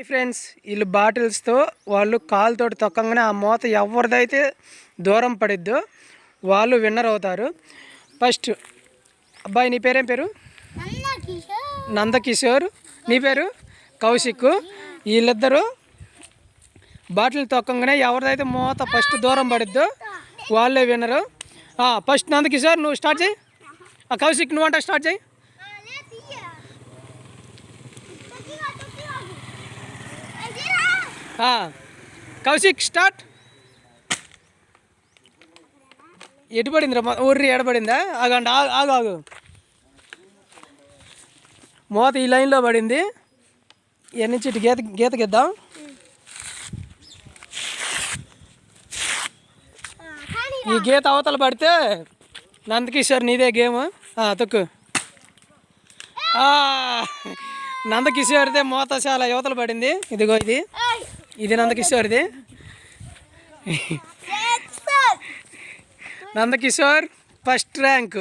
Friends, వీళ్ళు బాటిల్స్తో వాళ్ళు కాలుతోటి తొక్కగానే ఆ మూత ఎవరిదైతే దూరం పడిద్దో వాళ్ళు విన్నర్ అవుతారు. ఫస్ట్ అబ్బాయి, నీ పేరేం పేరు? నందకిషోర్. నీ పేరు? కౌశిక్. వీళ్ళిద్దరూ బాటిల్ తొక్కగానే ఎవరిదైతే మూత ఫస్ట్ దూరం పడిద్దో వాళ్ళే విన్నరు. ఫస్ట్ నందకిషోర్ నువ్వు స్టార్ట్ చేయి. కౌశిక్ నువ్వు అంట స్టార్ట్ చేయి. కౌశిక్ స్టార్ట్. ఎటు పడింది రా? ఊర్రి ఎడబడిందా? ఆగండి, ఆగు. మూత ఈ లైన్లో పడింది. ఇక్కడి నుంచి ఇటు గీతకిద్దాం. ఈ గీత అవతల పడితే నందకిషోర్ నీదే గేమ్. తొక్కు. నందకిషోర్దే మూత చాలా యువతలు పడింది. ఇదిగో ఇది నందకిషోర్ది. Nandakishore first rank.